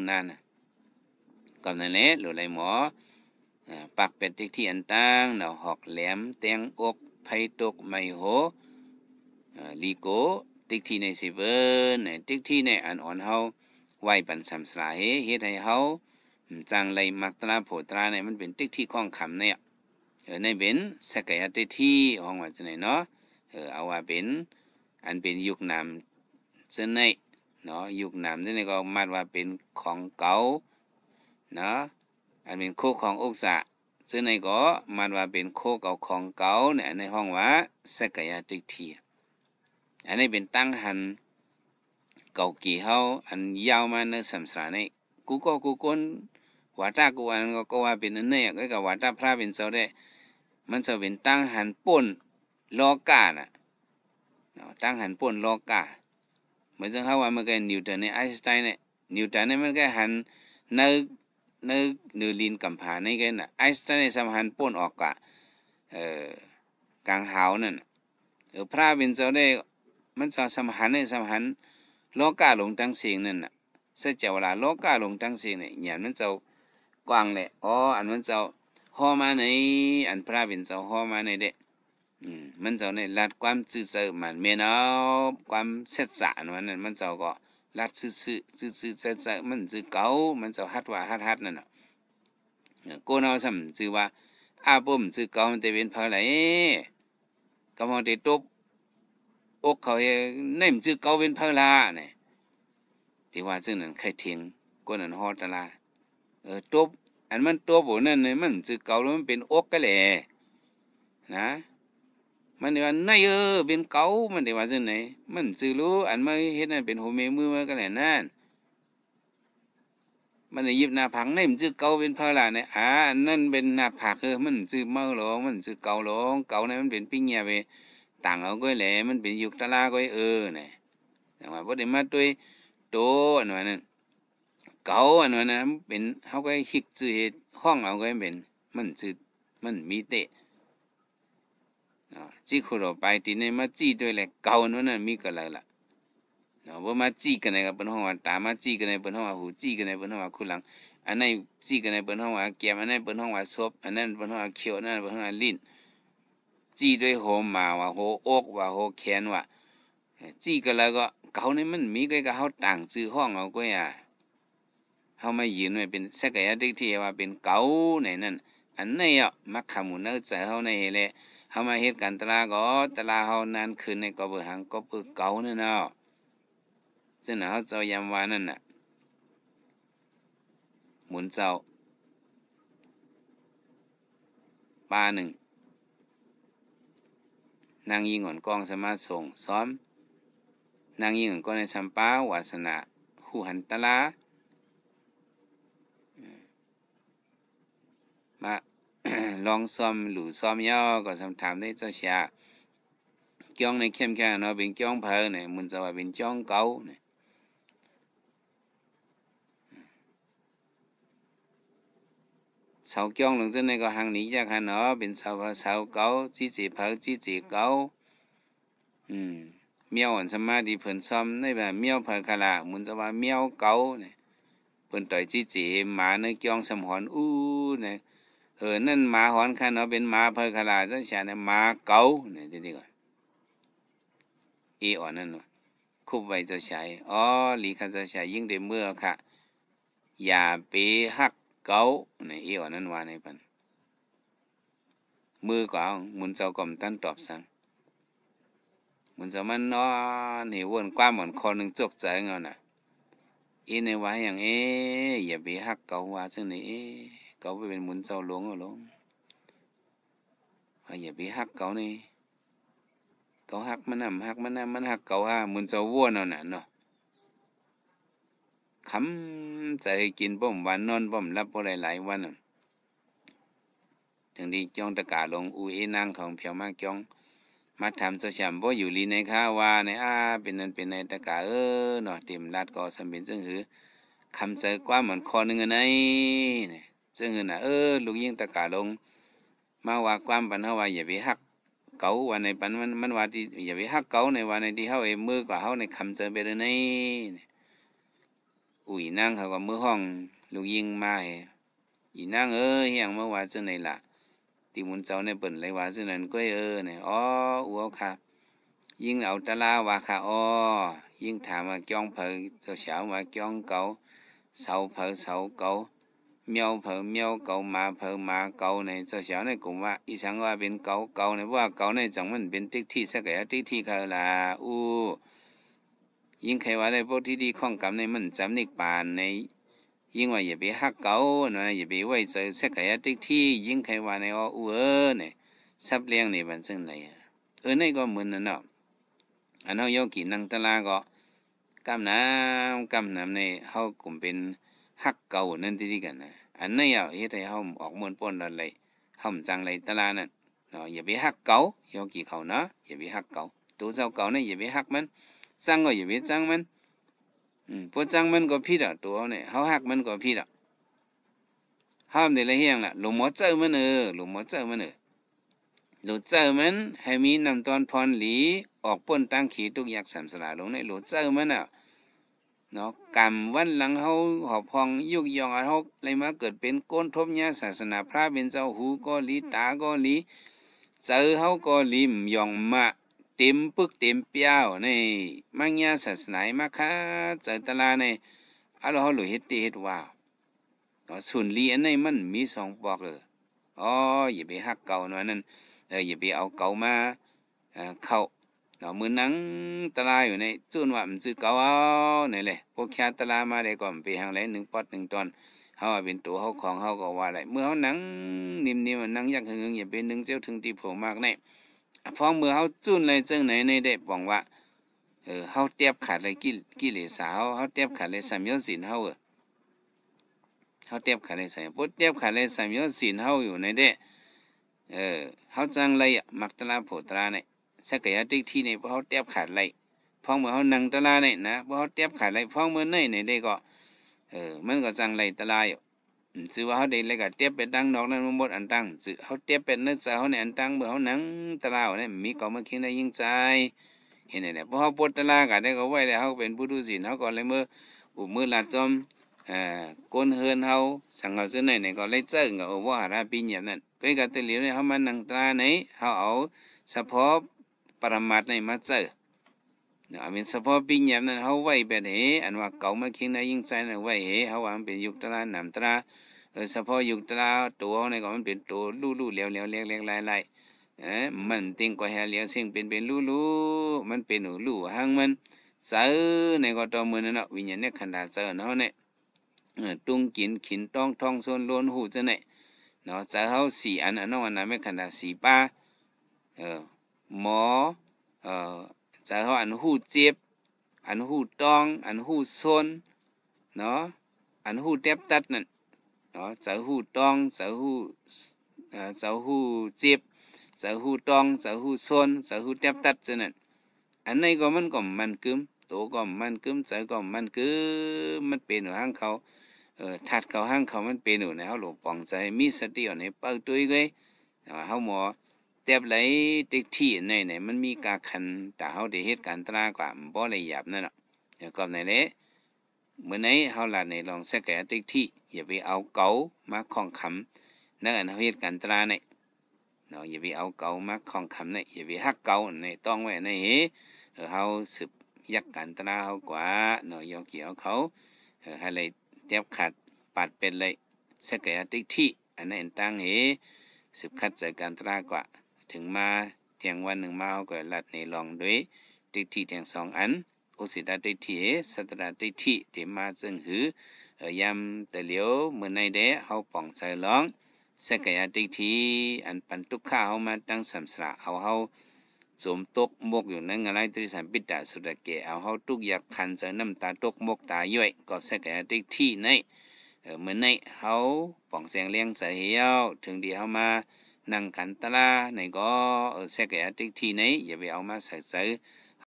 นั่นก็นั่นแหละหรือไรหมอปักเป็ดติ๊กที่อันตั้งเนาะหอกแหลมแตงอกไผ่ตกไม้โหลีโกติ๊กที่ในสิเวิร์นติ๊กที่ในอันอ่อนเฮาไว้ปันสำสลาเฮ็ดให้เฮาจังไรมักตราโผตราเนี่ยมันเป็นติ๊กที่ข้องคำเนี่ยในเป็นสักยะติ๊กที่ห้องว่าจะไหนเนาะเอาว่าเป็นอันเป็นยุคนามเส้นในเนาะยุคนามเส้นในก็มัดว่าเป็นของเก่าเนาะอันเป็นโคของอกษะซึ่งในก็มันว่าเป็นโคเก่าของเก่าเนี่ยในห้องว่าสักยะติ๊กที่อันนี้เป็นตั้งหันเก่ากี่เฮาอันยาวมาในสัมสาในกูก็กูคนว่าตากูอันก็ว่าเป็นอันเนี่ยก็ว่าตาพระเป็นเจ้าได้มันจะเป็นตั้งหันป่นโลกาน่ะตั้งหันป่นโลกาเหมือนซึ่งเขาว่ามันก็นิวตันเนี่ยไอน์สไตน์เนี่ยนิวตันเนี่ยมันก็หันนึกลินกัมพาในกันน่ะไอน์สไตน์เนี่ยสำหันป่นออกกะกลางหาวนั่นพระเป็นเจ้าได้มันจะสำหันเนี่ยสำหันโลกาลงตั้งเสียงนั่นน่ะเสียเจ้าเวลาโลกาลงตั้งเสียงเนี่ยอย่างมันเจ้ากว้างเลยอันมันเจ้าห่อมาในอันพระเป็นเจ้าห่อมาในเด้มันเจ้าในลัดความซื่อเจอมันเมนเอาความเสร็จสารวันนั้นมันเจ้าก็ลัดซื่อเจอมันซื่อเก่ามันเจ้าฮัดว่าฮัดนั่นน่ะกูเอาซ้ำซื่อว่าอาปุ่มซื่อเก่ามันจะเป็นเพราะอะไรก็มองได้ตบอกเขาในมันซื่อเก่าเป็นเพราะลาเนี่ยที่ว่าซึ่งนั้นใครเถียงกูนั้นฮอดตะลาตบอันมันตัวบ่นั่นเนี่ยมันซื่อเก่าแล้วมันเป็นอกก็แหละนะมันว่าในเป็นเก่ามันได้ว่าจังไหนมันซื่อรู้อันมาเฮ็ดนั่นเป็นโหเมมือมาก็แหละนั่นมันได้ยิบหน้าผากในมันซื่อเก่าเป็นพระล่ะเนี่ยอันนั้นเป็นหน้าผากมันซื่อเมาหรอมันซื่อเก่าหรอเก่าเนี่ยมันเป็นปิ้งเงียไปต่างเอาก็แหละมันเป็นยุคตะลาก็เนี่ยแต่ว่าบ่ได้มาด้วยโตอันนั้นเก่าอันนั้นเป็นเฮาก็ฮิกซื่อเฮ็ดห้องเอาก็เป็นมันซื่อมันมีเตะจีคุโรไปที่ในมาจีด้วยแหละเก่านั่นน่ะมีก็เลยล่ะบ่มาจีกันในก็เป็นห้องว่าตามาจีกันในเป็นห้องว่าหูจีกันในเป็นห้องว่าคุหลังอันนั้นจีกันในเป็นห้องว่าแก้มอันนั้นเป็นห้องว่าซบอันนั้นเป็นห้องว่าเขียวอันนั้นเป็นห้องว่าลิ้นจีด้วยโหมาว่าโหอกว่าโหแขนว่าจีกันแล้วก็เก่านี่มันมีก็เฮาต่างชื่อห้องเอาก็เฮามายืนไว้เป็นสักยะที่ว่าเป็นเก่าในนั้นอันนี้มักขมุนเอาใจเฮาในแหละเฮามาเฮ็ดกันตลาก็ตลาเฮานานคืนในก็เบิ่หังก็เปิดเก่านั่นเนาะซึ่งเฮาเจ้ายามว่านั่นน่ะหมุนเจ้าปาหนึ่งนางยิงอ่อนกองสมาส่งซ้อมนางยิงอ่อนก็ในสัมปาวาสนาหูหันตลามาลองซ้อมหลู่ซ้อมย่อก็สำถามได้เจ้าชาจ้องในเข้มแข็งเนาะเป็นจ้องเพอเนี่ยมันจะว่าเป็นจ้องเก่าเนี่ยเสาจ้องลงซึ่งในก็หังหนีจากหันเนาะเป็นเสาเก่าจีเพอจีเก่าเมียวอันสมาธิเพิ่นซ้อมในแบบเมียวเพอคาละมันจะว่าเมียวเก่าเนี่ยเพิ่นต่อยจีหมาในจ้องสมหอนเนี่ยนั่นหมาหอนคันเนาะเป็นหมาเพอคาละเจ้าชาเนี่ยหมาเก่าเนี่ยทีนี้ก่อนอ่อนนั่นคุบไว้เจ้าชายหลีคันเจ้าชายยิ่งได้เมื่อค่ะอย่าไปฮักเก่าเนี่ยอ่อนนั่นว่าในปันมือก็มุนเจ้าก็มตั้นตอบสั่งมุนเจ้ามันนอนเหวนกว้ามหมอนคอหนึ่งจกใจเงาน่ะในว่าอย่างอย่าไปฮักเก่าว่าซึ่งนี่เก่าไปเป็นมุนเจ้าหลวงเอาหลงอย่าไปฮักเก่านี่เก่าฮักมันฮักมันฮักเก่ามุนเจ้าวัวนั่นน่ะเนาะคำใจกินบ่มวันนอนบ่มรับบ่หลายวันถึงดีจ้องตะกาลงนางของเพียวมากจ้องมาทำเจ้าแชมบ่อยู่ลีในข้าว่าในเป็นนั้นเป็นในตะกาเนาะเต็มรัดก็สำเป็นซึ่งคือคำใจกว่าเหมือนคอหนึ่งอันไหนเนี่ยซึ่งคือน่ะลูกยิ่งตะกาลงมาว่าความปันเฮาว่าอย่าไปฮักเก่าว่าในปันมันว่าที่อย่าไปฮักเก่าในว่าในที่เฮามือก็เฮาในคำใจไปเลยใน อุ้ยนางเขาก็มือห้องลูกยิงมาให้อีนางเอ้ยเฮียงเมื่อวานจังไหนล่ะที่มุนเจ้าในเปิ่นเลยว่าจังนั้นก็เนี่ยอ๋ออัวค่ะยิงเอาตะลาว่าค่ะอ๋อยิงถามว่าจ้องเผยเจ้าสาวว่าจ้องเก่าเสาเผยเสาเก่าเมียวเผยเมียวเก่าหมาเผยหมาเก่าในเจ้าสาวในกลุ่มว่าอีสังว่าเป็นเก่าเก่าในว่าเก่าในจังมันเป็นติ๊กที่สักแก่ติ๊กที่เขาล่ะอู้ยิงใครว่าได้พวกที่ดีข้องกรรมในมันจำนิกปานในยิงว่าอย่าไปฮักเก่านะอย่าไปไว้ใจสักแก่ติ๊กที่ยิงใครว่าในอ้ออู้เนี่ยซับเลี้ยงในบันซึ่งไหนในก็เหมือนนั่นเนาะอันเฮาโยกินังตะลาก็กำน้ำในเฮากลุ่มเป็นฮักเก่านั่นที่กันนะอันนี้เฮ็ดให้เฮาออกมวนป่นอะไรเฮาจังไรตะลานั่นเนาะอย่าไปฮักเก่าโยกิเขานะอย่าไปฮักเก่าตัวเจ้าเก่านี่อย่าไปฮักมันจังก็อย่าไปจังมันพอจังมันก็ผิดตัวเนี่ยเฮาฮักมันก็ผิดเฮาได้ละเฮียงล่ะหลวงหมอเจ้ามันหลวงหมอเจ้ามันหลูเจ้ามันให้มีน้ำตอนพรหลีออกป้นตั้งขีทุกอยากสามสลาลงในหลูเจ้ามันเนาะกรรมวันหลังเฮาหอบพองยุกยองเฮาเลยมาเกิดเป็นก้นทบญาศาสนาพระเป็นเจ้าหูก็ลีตาก็ลีเจอเฮาก็ลีมยองมาเต็มปึกเต็มเปียวในมังญาศาสนามาค่ะเจอตะลาในอะเราเฮาหลุเฮ็ดติเฮ็ดว่าสุนลีอันนี้มันมีสองปอกอ๋ออย่าไปฮักเก่าหน่อยนั่นอย่าไปเอาเก่ามาเข้ามือนังตะลาอยู่ในจุนว่ามันจืดเก่าเอานี่แหละพวกแค่ตะลามาได้ก่อนไปหางไหลหนึ่งปอดหนึ่งตอนเฮาเป็นตัวเฮาของเฮาก็ว่าอะไรเมื่อเฮานังนิ่มๆนังยักหึงอย่าเป็นนึงเจ้าถึงที่โผมากแน่พอเมื่อเฮาจุนเลยจังไหนในได้บอกว่าเฮาเตียบขาดเลยกิเลสเฮาเตียบขาดเลยสัมโยชน์ศีลเฮาเฮาเตียบขาดเลยสัมพุทธเตียบขาดเลยสัมโยชน์ศีลเฮาอยู่ในเด้เฮาจังเลยมักตะลาโผตราเนี่ยสักกะยะติ๊กที่ในพอเฮาเตียบขาดเลยพอเมื่อเฮานั่งตะลาเนี่ยนะพอเฮาเตียบขาดเลยพอเมื่อในได้ก็มันก็จังเลยตะลาอยู่ชื่อว่าเฮาได้เลยก็เตียบไปดังนอกนั้นหมดอันตั้งชื่อเฮาเตียบเป็นเนื้อใจเฮาเนี่ยอันตั้งเมื่อเฮานั่งตะลาเนี่ยมีก็มาคิดได้ยิ่งใจเห็นได้พอเฮาปวดตะลาก็ได้ก็ไว้แล้วเฮาเป็นผู้ดูศีลเฮาก็เลยมืออุมือลาดจอมก้นเฮือนเฮาสังเฮาซื่อไหนก็เลยเจิ้งก็ว่าหาราปีหยังนั่นก็ก็ตะเหลียวเนี่ยเฮามานั่งตะลาไหนเฮาเอาเฉพาะปรมัตถ์ในมาเจอมีเฉพาะปีหยังนั้นเฮาไว้แบบอันว่าเก่ามาคิงได้ยิ่งใจนั้นไว้เฮาว่ามันเป็นยุคตะลานำตะลาเฉพาะยุคตะลาตัวในก็มันเป็นตัวลู่ๆเหลวๆเล็กๆลายๆมันติงก็แฮเหลียวเสียงเป็นลู่ๆมันเป็นลู่หังมันเจอในก็ตอมื้อนั้นเนาะวิญญาณเนี่ยขันดาเจอเนาะเนี่ยตุ้งกินขินต้องท่องโซนโลนหูจังเนี่ยเนาะเจอเฮา4อันอันนั้นน่ะไม่ขันดา4ป้าหมอจะเขาอันหูเจ็บอันหูต้องอันหูซนเนาะอันหูเต็บตัดนั่นเนาะจะหูต้องจะหูเจ็บจะหูต้องจะหูซนจะหูเต็บตัดจังนั้นอันนี้ก็มันก็มันกึมโตก็มันกึมใจก็มันกึมมันเป็นอยู่ห้างเขาถัดเขาห้างเขามันเป็นอยู่ในเขาหลวงปองใจมีสติอยู่ในเป้าตุ้ยเลยเขาหมอเตียบไหลติ๊กที่ในมันมีกาคันแต่เขาได้เหตุการณ์ตรากว่าบ่ละเอียดนั่นน่ะเดี๋ยวก่อนในนี้เมื่อไหนเขาละในลองสักแก่ติ๊กที่อย่าไปเอาเก๋ามาคล้องคำนั่นเขาเหตุการณ์ตราเนี่ยเนาะอย่าไปเอาเก๋ามาคล้องคำเนี่ยอย่าไปฮักเก๋าในต้องไว้ในเขาสืบยักการตราเขากว่าเนาะยอเกี่ยวเขาให้เลยเตียบขัดปัดเป็นเลยสักแก่ติ๊กที่อันนั้นตั้งสืบคัดจากการตรากว่าถึงมาเที่ยงวันหนึ่งมาเอาก็ลัดในลองด้วยติ๊กที่เที่ยง2อันโอสิดาติ๊กที่สัตราติ๊กที่ที่มาจึงหือยำแต่เหลียวเมื่อในเดเฮาป่องใจร้องสักยะติ๊กที่อันปันทุกข้าเฮามาตั้งสำสระเอาเฮาสมตกมกอยู่ในอะไรตริสัมปิตาสุดเกเอาเฮาทุกอยากคันใจน้ำตาตกมกตาย่อยก็สักยะติ๊กที่ในเมื่อในเฮาป่องเสียงเลี้ยงใจเหี่ยวถึงดีเฮามานั่งกันตะลาในก็เสกติ๊กที่ไหนอย่าไปเอามาใส่